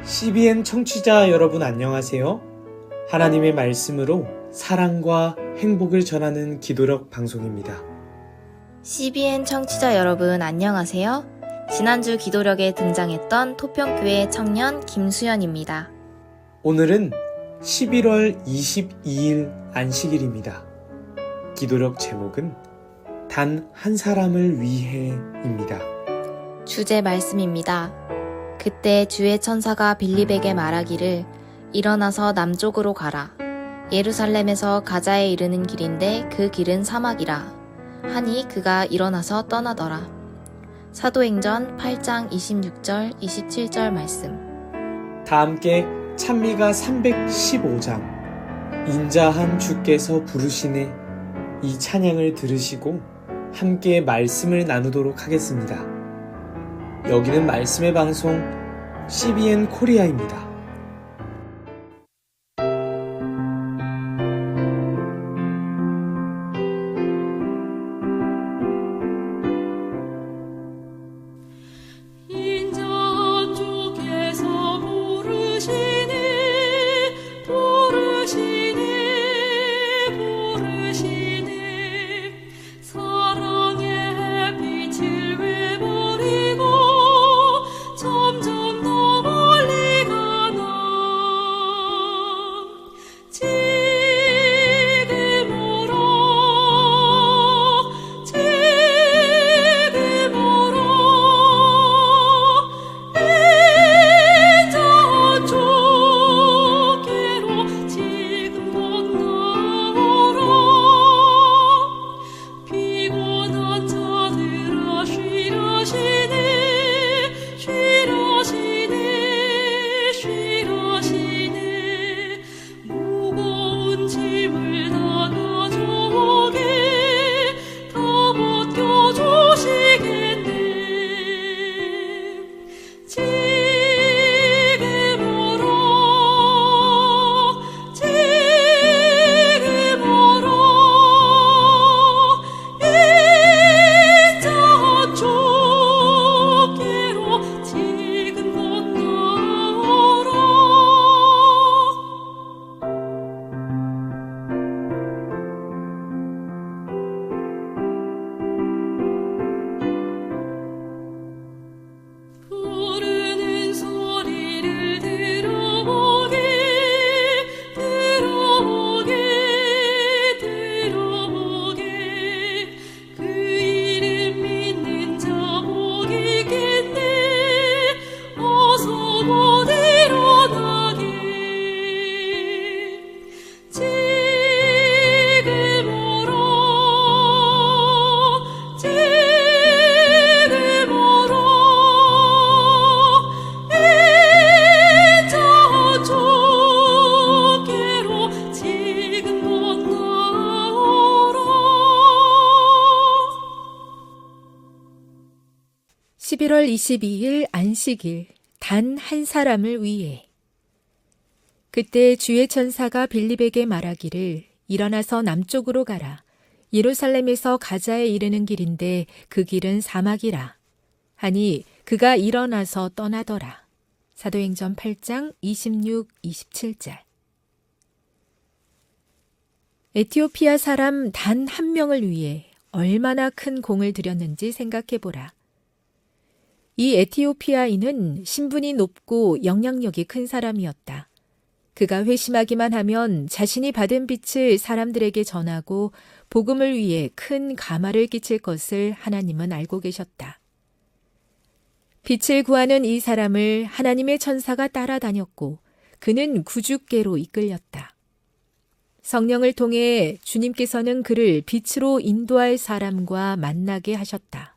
CBN 청취자 여러분 안녕하세요. 하나님의 말씀으로 사랑과 행복을 전하는 기도력 방송입니다. CBN 청취자 여러분 안녕하세요. 지난주 기도력에 등장했던 토평교회 청년 김수연입니다. 오늘은 11월 22일 안식일입니다. 기도력 제목은 단 한 사람을 위해입니다. 주제 말씀입니다. 그때 주의 천사가 빌립에게 말하기를 일어나서 남쪽으로 가라. 예루살렘에서 가자에 이르는 길인데 그 길은 사막이라. 하니 그가 일어나서 떠나더라. 사도행전 8장 26절 27절 말씀. 다 함께 찬미가 315장 인자한 주께서 부르시네 이 찬양을 들으시고 함께 말씀을 나누도록 하겠습니다. 여기는 말씀의 방송 CBN 코리아입니다. (11월 22일) 안식일 단 한 사람을 위해. 그때 주의 천사가 빌립에게 말하기를 일어나서 남쪽으로 가라. 예루살렘에서 가자에 이르는 길인데 그 길은 사막이라. 하니 그가 일어나서 떠나더라. 사도행전 8장 26, 27절. 에티오피아 사람 단 한 명을 위해 얼마나 큰 공을 들였는지 생각해보라. 이 에티오피아인은 신분이 높고 영향력이 큰 사람이었다. 그가 회심하기만 하면 자신이 받은 빛을 사람들에게 전하고 복음을 위해 큰 가마를 끼칠 것을 하나님은 알고 계셨다. 빛을 구하는 이 사람을 하나님의 천사가 따라다녔고 그는 구주께로 이끌렸다. 성령을 통해 주님께서는 그를 빛으로 인도할 사람과 만나게 하셨다.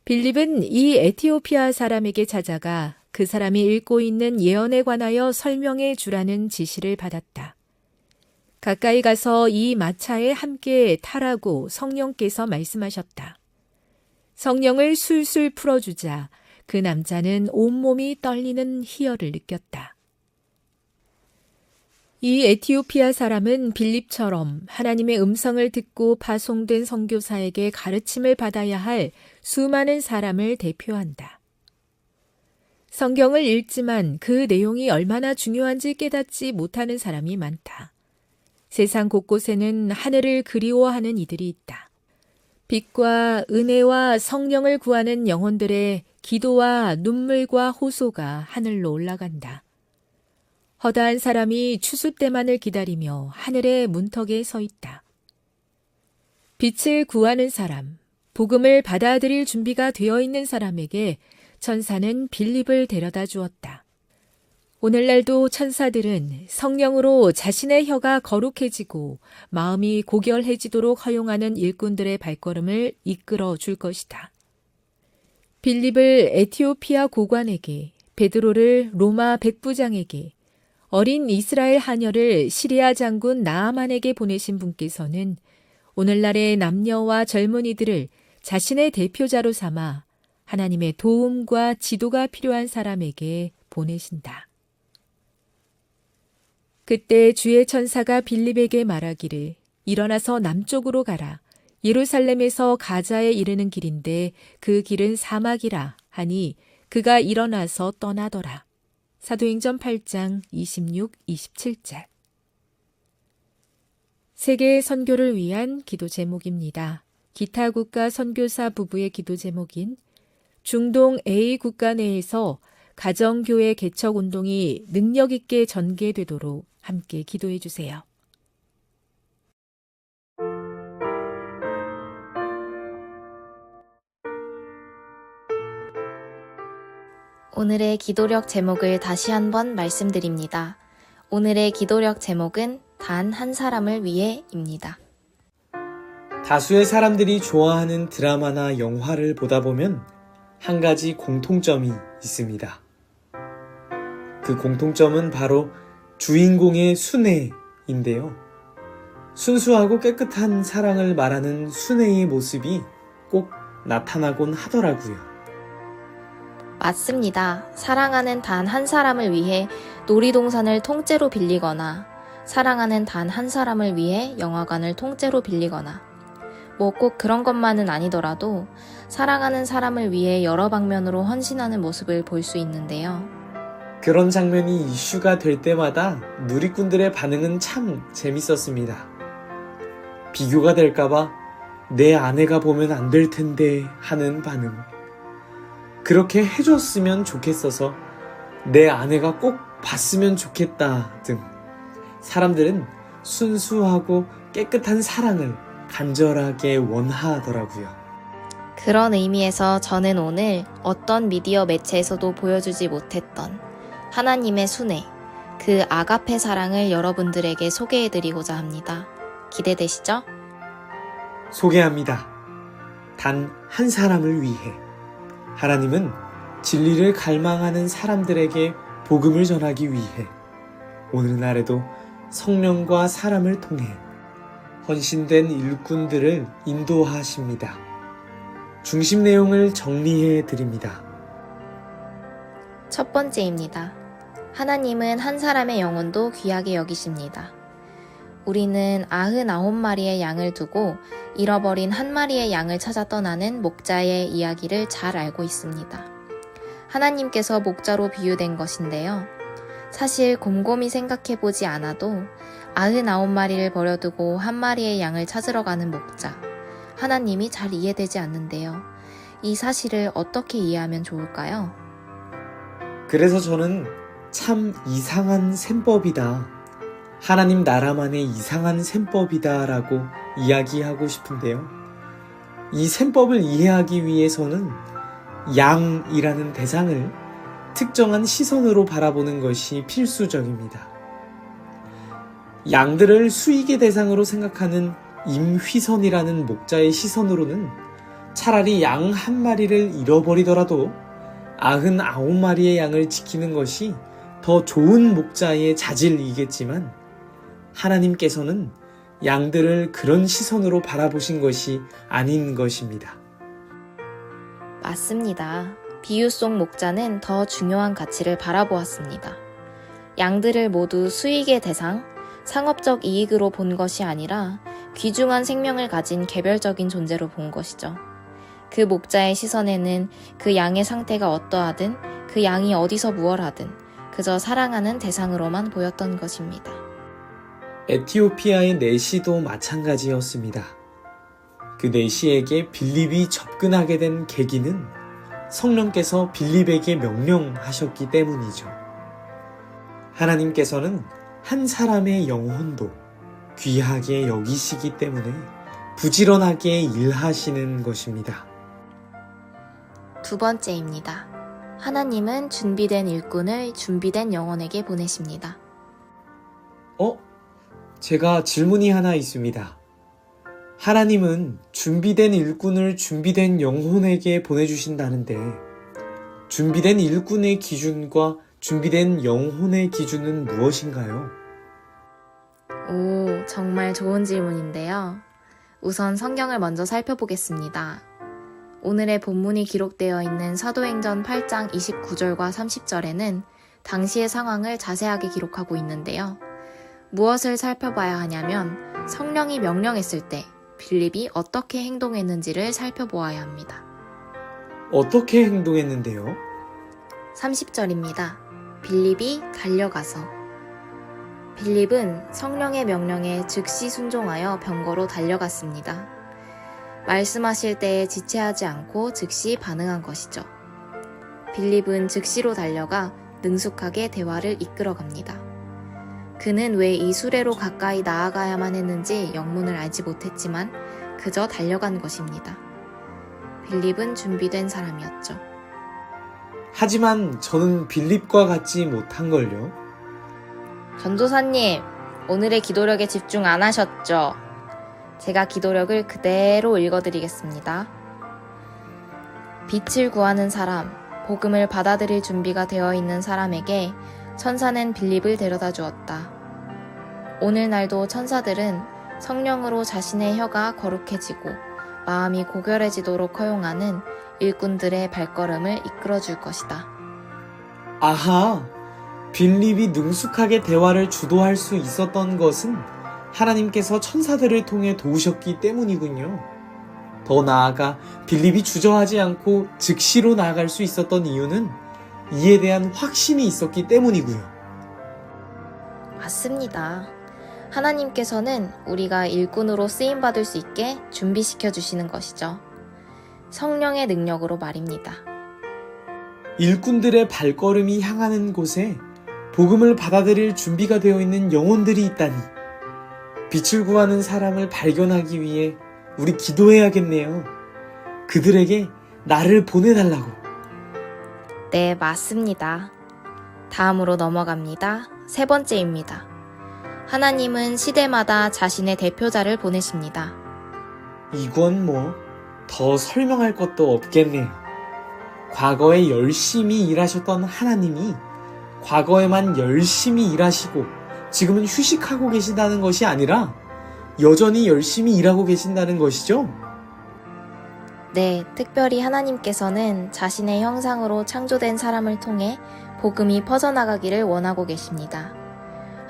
빌립은 이 에티오피아 사람에게 찾아가 그 사람이 읽고 있는 예언에 관하여 설명해 주라는 지시를 받았다. 가까이 가서 이 마차에 함께 타라고 성령께서 말씀하셨다. 성령을 술술 풀어주자 그 남자는 온몸이 떨리는 희열을 느꼈다. 이 에티오피아 사람은 빌립처럼 하나님의 음성을 듣고 파송된 선교사에게 가르침을 받아야 할 수많은 사람을 대표한다. 성경을 읽지만 그 내용이 얼마나 중요한지 깨닫지 못하는 사람이 많다. 세상 곳곳에는 하늘을 그리워하는 이들이 있다. 빛과 은혜와 성령을 구하는 영혼들의 기도와 눈물과 호소가 하늘로 올라간다. 허다한 사람이 추수 때만을 기다리며 하늘의 문턱에 서 있다. 빛을 구하는 사람, 복음을 받아들일 준비가 되어 있는 사람에게 천사는 빌립을 데려다 주었다. 오늘날도 천사들은 성령으로 자신의 혀가 거룩해지고 마음이 고결해지도록 허용하는 일꾼들의 발걸음을 이끌어 줄 것이다. 빌립을 에티오피아 고관에게, 베드로를 로마 백부장에게, 어린 이스라엘 하녀를 시리아 장군 나아만에게 보내신 분께서는 오늘날의 남녀와 젊은이들을 자신의 대표자로 삼아 하나님의 도움과 지도가 필요한 사람에게 보내신다. 그때 주의 천사가 빌립에게 말하기를 일어나서 남쪽으로 가라. 예루살렘에서 가자에 이르는 길인데 그 길은 사막이라 하니 그가 일어나서 떠나더라. 사도행전 8장 26, 27절. 세계 선교를 위한 기도 제목입니다. 기타 국가 선교사 부부의 기도 제목인 중동 A 국가 내에서 가정교회 개척 운동이 능력 있게 전개되도록 함께 기도해 주세요. 오늘의 기도력 제목을 다시 한번 말씀드립니다. 오늘의 기도력 제목은 단 한 사람을 위해입니다. 다수의 사람들이 좋아하는 드라마나 영화를 보다 보면 한 가지 공통점이 있습니다. 그 공통점은 바로 주인공의 순애인데요. 순수하고 깨끗한 사랑을 말하는 순애의 모습이 꼭 나타나곤 하더라고요. 맞습니다. 사랑하는 단 한 사람을 위해 놀이동산을 통째로 빌리거나 사랑하는 단 한 사람을 위해 영화관을 통째로 빌리거나 뭐 꼭 그런 것만은 아니더라도 사랑하는 사람을 위해 여러 방면으로 헌신하는 모습을 볼 수 있는데요. 그런 장면이 이슈가 될 때마다 누리꾼들의 반응은 참 재밌었습니다. 비교가 될까봐 내 아내가 보면 안 될 텐데 하는 반응. 그렇게 해줬으면 좋겠어서 내 아내가 꼭 봤으면 좋겠다 등 사람들은 순수하고 깨끗한 사랑을 간절하게 원하더라고요. 그런 의미에서 저는 오늘 어떤 미디어 매체에서도 보여주지 못했던 하나님의 순애, 그 아가페 사랑을 여러분들에게 소개해드리고자 합니다. 기대되시죠? 소개합니다. 단 한 사람을 위해 하나님은 진리를 갈망하는 사람들에게 복음을 전하기 위해 오늘날에도 성령과 사람을 통해 헌신된 일꾼들을 인도하십니다. 중심 내용을 정리해 드립니다. 첫 번째입니다. 하나님은 한 사람의 영혼도 귀하게 여기십니다. 우리는 99마리의 양을 두고 잃어버린 한 마리의 양을 찾아 떠나는 목자의 이야기를 잘 알고 있습니다. 하나님께서 목자로 비유된 것인데요. 사실 곰곰이 생각해보지 않아도 99마리를 버려두고 한 마리의 양을 찾으러 가는 목자, 하나님이 잘 이해되지 않는데요. 이 사실을 어떻게 이해하면 좋을까요? 그래서 저는 참 이상한 셈법이다. 하나님 나라만의 이상한 셈법이다 라고 이야기하고 싶은데요. 이 셈법을 이해하기 위해서는 양이라는 대상을 특정한 시선으로 바라보는 것이 필수적입니다. 양들을 수익의 대상으로 생각하는 임휘선이라는 목자의 시선으로는 차라리 양 한 마리를 잃어버리더라도 99마리의 양을 지키는 것이 더 좋은 목자의 자질이겠지만 하나님께서는 양들을 그런 시선으로 바라보신 것이 아닌 것입니다. 맞습니다. 비유 속 목자는 더 중요한 가치를 바라보았습니다. 양들을 모두 수익의 대상, 상업적 이익으로 본 것이 아니라 귀중한 생명을 가진 개별적인 존재로 본 것이죠. 그 목자의 시선에는 그 양의 상태가 어떠하든 그 양이 어디서 무얼 하든 그저 사랑하는 대상으로만 보였던 것입니다. 에티오피아의 내시도 마찬가지였습니다. 그 내시에게 빌립이 접근하게 된 계기는 성령께서 빌립에게 명령하셨기 때문이죠. 하나님께서는 한 사람의 영혼도 귀하게 여기시기 때문에 부지런하게 일하시는 것입니다. 두 번째입니다. 하나님은 준비된 일꾼을 준비된 영혼에게 보내십니다. 제가 질문이 하나 있습니다. 하나님은 준비된 일꾼을 준비된 영혼에게 보내주신다는데 준비된 일꾼의 기준과 준비된 영혼의 기준은 무엇인가요? 오, 정말 좋은 질문인데요. 우선 성경을 먼저 살펴보겠습니다. 오늘의 본문이 기록되어 있는 사도행전 8장 29절과 30절에는 당시의 상황을 자세하게 기록하고 있는데요. 무엇을 살펴봐야 하냐면 성령이 명령했을 때 빌립이 어떻게 행동했는지를 살펴보아야 합니다. 어떻게 행동했는데요? 30절입니다. 빌립이 달려가서. 빌립은 성령의 명령에 즉시 순종하여 병거로 달려갔습니다. 말씀하실 때에 지체하지 않고 즉시 반응한 것이죠. 빌립은 즉시로 달려가 능숙하게 대화를 이끌어갑니다. 그는 왜 이 수레로 가까이 나아가야만 했는지 영문을 알지 못했지만 그저 달려간 것입니다. 빌립은 준비된 사람이었죠. 하지만 저는 빌립과 같지 못한걸요. 전도사님, 오늘의 기도력에 집중 안 하셨죠? 제가 기도력을 그대로 읽어드리겠습니다. 빛을 구하는 사람, 복음을 받아들일 준비가 되어 있는 사람에게 천사는 빌립을 데려다 주었다. 오늘날도 천사들은 성령으로 자신의 혀가 거룩해지고 마음이 고결해지도록 허용하는 일꾼들의 발걸음을 이끌어줄 것이다. 아하! 빌립이 능숙하게 대화를 주도할 수 있었던 것은 하나님께서 천사들을 통해 도우셨기 때문이군요. 더 나아가 빌립이 주저하지 않고 즉시로 나아갈 수 있었던 이유는 이에 대한 확신이 있었기 때문이고요. 맞습니다. 하나님께서는 우리가 일꾼으로 쓰임받을 수 있게 준비시켜 주시는 것이죠. 성령의 능력으로 말입니다. 일꾼들의 발걸음이 향하는 곳에 복음을 받아들일 준비가 되어 있는 영혼들이 있다니 빛을 구하는 사람을 발견하기 위해 우리 기도해야겠네요. 그들에게 나를 보내달라고. 네, 맞습니다. 다음으로 넘어갑니다. 세 번째입니다. 하나님은 시대마다 자신의 대표자를 보내십니다. 이건 더 설명할 것도 없겠네요. 과거에 열심히 일하셨던 하나님이 과거에만 열심히 일하시고 지금은 휴식하고 계신다는 것이 아니라 여전히 열심히 일하고 계신다는 것이죠? 네, 특별히 하나님께서는 자신의 형상으로 창조된 사람을 통해 복음이 퍼져나가기를 원하고 계십니다.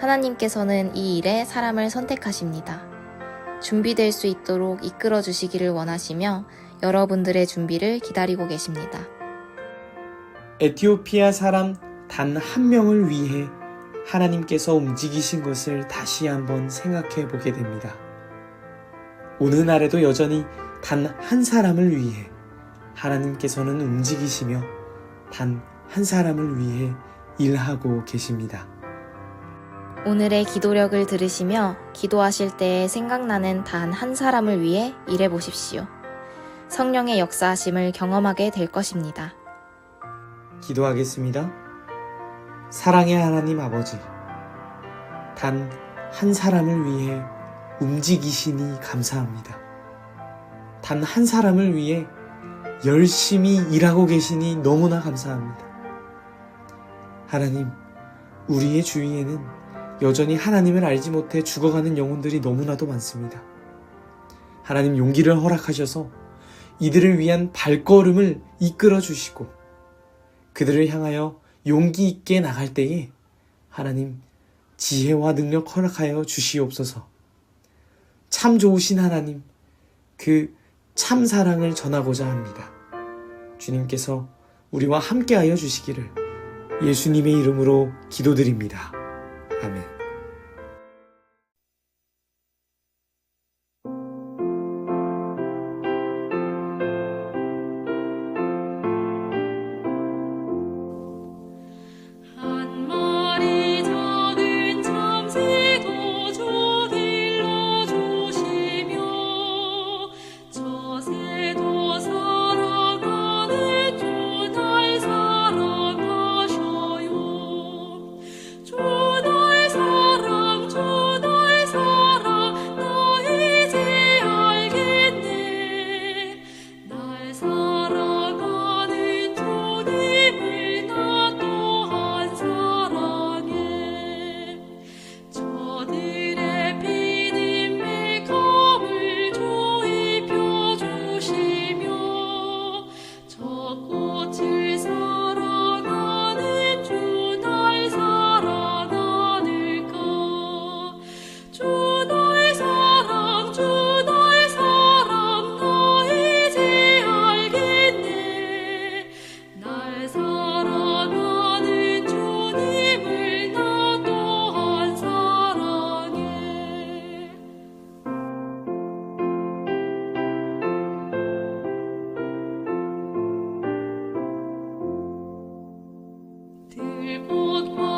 하나님께서는 이 일에 사람을 선택하십니다. 준비될 수 있도록 이끌어 주시기를 원하시며 여러분들의 준비를 기다리고 계십니다. 에티오피아 사람 단 한 명을 위해 하나님께서 움직이신 것을 다시 한번 생각해 보게 됩니다. 오늘날에도 여전히 단 한 사람을 위해 하나님께서는 움직이시며 단 한 사람을 위해 일하고 계십니다. 오늘의 기도력을 들으시며 기도하실 때에 생각나는 단 한 사람을 위해 일해 보십시오. 성령의 역사하심을 경험하게 될 것입니다. 기도하겠습니다. 사랑의 하나님 아버지, 단 한 사람을 위해 움직이시니 감사합니다. 단 한 사람을 위해 열심히 일하고 계시니 너무나 감사합니다. 하나님, 우리의 주위에는 여전히 하나님을 알지 못해 죽어가는 영혼들이 너무나도 많습니다. 하나님, 용기를 허락하셔서 이들을 위한 발걸음을 이끌어 주시고 그들을 향하여 용기 있게 나갈 때에 하나님 지혜와 능력 허락하여 주시옵소서. 참 좋으신 하나님, 그 참 사랑을 전하고자 합니다. 주님께서 우리와 함께하여 주시기를 예수님의 이름으로 기도드립니다. 아멘. 한 마리 작은 참새도 주 길러 주시며 저 새도 사랑하는 주 날 사랑하셔요. 주 날 사랑 나 이제 알겠네. 날 사랑하는 주님을 나 또한 사랑해. 저들의 피는 매감을 주 입혀주시며 저 꽃을 사랑하는 주 날 사랑하늘까. 주 날 사랑 나 이제 알겠네. 날 사랑하는 주님을 나 또한 사랑해. 들꽃과